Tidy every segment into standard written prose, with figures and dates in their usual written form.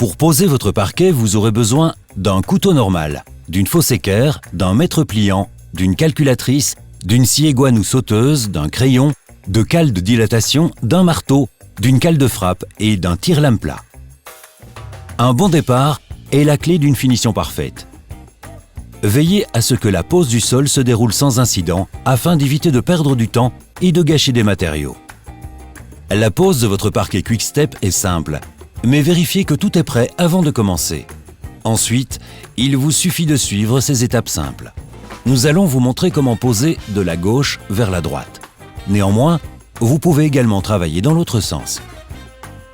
Pour poser votre parquet, vous aurez besoin d'un couteau normal, d'une fausse équerre, d'un mètre pliant, d'une calculatrice, d'une scie aiguane ou sauteuse, d'un crayon, de cales de dilatation, d'un marteau, d'une cale de frappe et d'un tire-lame plat. Un bon départ est la clé d'une finition parfaite. Veillez à ce que la pose du sol se déroule sans incident afin d'éviter de perdre du temps et de gâcher des matériaux. La pose de votre parquet Quick-Step est simple, mais vérifiez que tout est prêt avant de commencer. Ensuite, il vous suffit de suivre ces étapes simples. Nous allons vous montrer comment poser de la gauche vers la droite. Néanmoins, vous pouvez également travailler dans l'autre sens.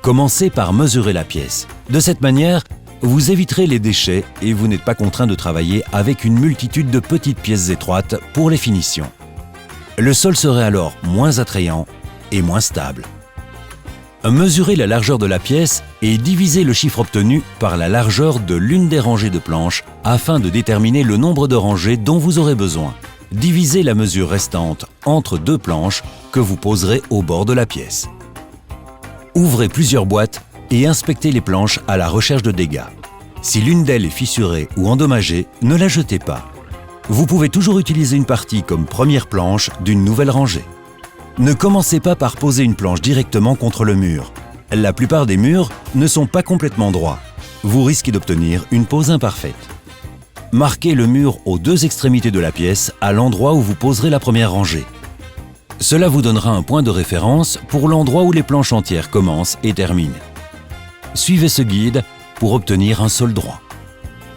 Commencez par mesurer la pièce. De cette manière, vous éviterez les déchets et vous n'êtes pas contraint de travailler avec une multitude de petites pièces étroites pour les finitions. Le sol serait alors moins attrayant et moins stable. Mesurez la largeur de la pièce et divisez le chiffre obtenu par la largeur de l'une des rangées de planches afin de déterminer le nombre de rangées dont vous aurez besoin. Divisez la mesure restante entre deux planches que vous poserez au bord de la pièce. Ouvrez plusieurs boîtes et inspectez les planches à la recherche de dégâts. Si l'une d'elles est fissurée ou endommagée, ne la jetez pas. Vous pouvez toujours utiliser une partie comme première planche d'une nouvelle rangée. Ne commencez pas par poser une planche directement contre le mur. La plupart des murs ne sont pas complètement droits. Vous risquez d'obtenir une pose imparfaite. Marquez le mur aux deux extrémités de la pièce à l'endroit où vous poserez la première rangée. Cela vous donnera un point de référence pour l'endroit où les planches entières commencent et terminent. Suivez ce guide pour obtenir un sol droit.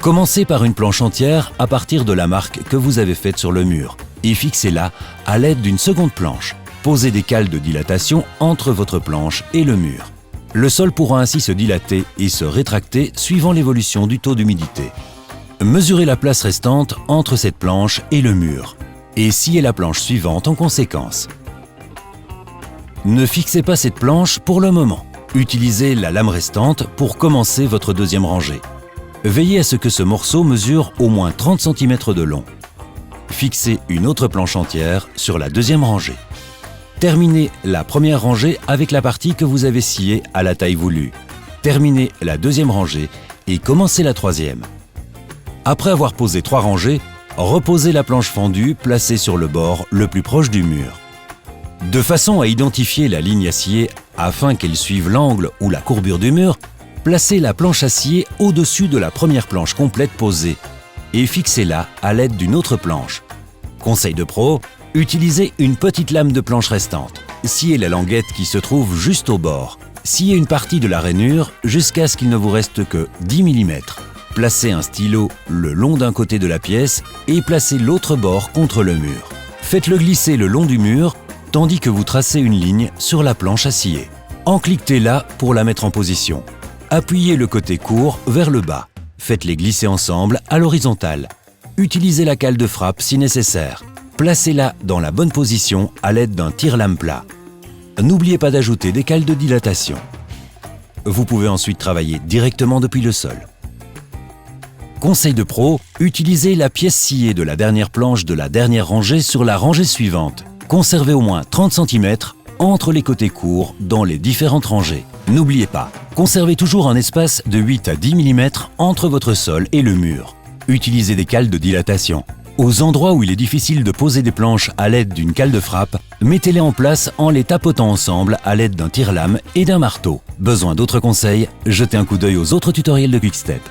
Commencez par une planche entière à partir de la marque que vous avez faite sur le mur et fixez-la à l'aide d'une seconde planche. Posez des cales de dilatation entre votre planche et le mur. Le sol pourra ainsi se dilater et se rétracter suivant l'évolution du taux d'humidité. Mesurez la place restante entre cette planche et le mur et sciez la planche suivante en conséquence. Ne fixez pas cette planche pour le moment. Utilisez la lame restante pour commencer votre deuxième rangée. Veillez à ce que ce morceau mesure au moins 30 cm de long. Fixez une autre planche entière sur la deuxième rangée. Terminez la première rangée avec la partie que vous avez sciée à la taille voulue. Terminez la deuxième rangée et commencez la troisième. Après avoir posé 3 rangées, reposez la planche fendue placée sur le bord le plus proche du mur. De façon à identifier la ligne à scier afin qu'elle suive l'angle ou la courbure du mur, placez la planche à scier au-dessus de la première planche complète posée et fixez-la à l'aide d'une autre planche. Conseil de pro, utilisez une petite lame de planche restante. Sciez la languette qui se trouve juste au bord. Sciez une partie de la rainure jusqu'à ce qu'il ne vous reste que 10 mm. Placez un stylo le long d'un côté de la pièce et placez l'autre bord contre le mur. Faites-le glisser le long du mur tandis que vous tracez une ligne sur la planche à scier. Encliquetez-la pour la mettre en position. Appuyez le côté court vers le bas. Faites-les glisser ensemble à l'horizontale. Utilisez la cale de frappe si nécessaire. Placez-la dans la bonne position à l'aide d'un tire-lame plat. N'oubliez pas d'ajouter des cales de dilatation. Vous pouvez ensuite travailler directement depuis le sol. Conseil de pro, utilisez la pièce sciée de la dernière planche de la dernière rangée sur la rangée suivante. Conservez au moins 30 cm entre les côtés courts dans les différentes rangées. N'oubliez pas, conservez toujours un espace de 8 à 10 mm entre votre sol et le mur. Utilisez des cales de dilatation. Aux endroits où il est difficile de poser des planches à l'aide d'une cale de frappe, mettez-les en place en les tapotant ensemble à l'aide d'un tire-lame et d'un marteau. Besoin d'autres conseils? Jetez un coup d'œil aux autres tutoriels de Quick-Step.